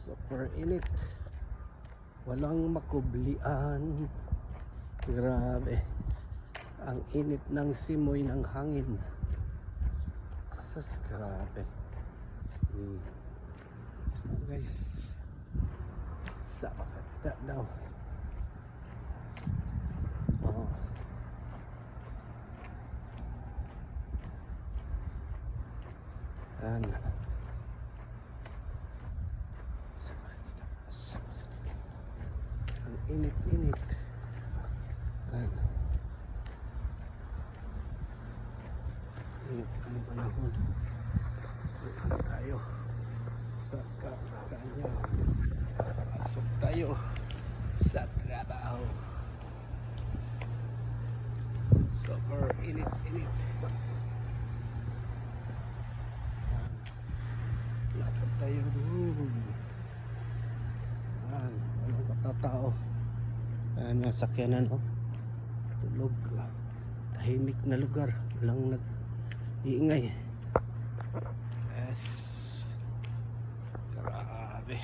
Super init. Walang makublian. Grabe. Ang init ng simoy ng hangin. Sas, grabe. Guys, sa makakita daw. Oh. Yan. Ang init-init. Yan. Init ang panahon. Init tayo sa kanya. Pasok tayo sa trabaho. Super init-init. Lakad tayo doon. Ayan, walang katatao. Ayan, nasakyanan oh. Tulog. Tahimik na lugar. Walang nag-iingay. Yes. Grabe.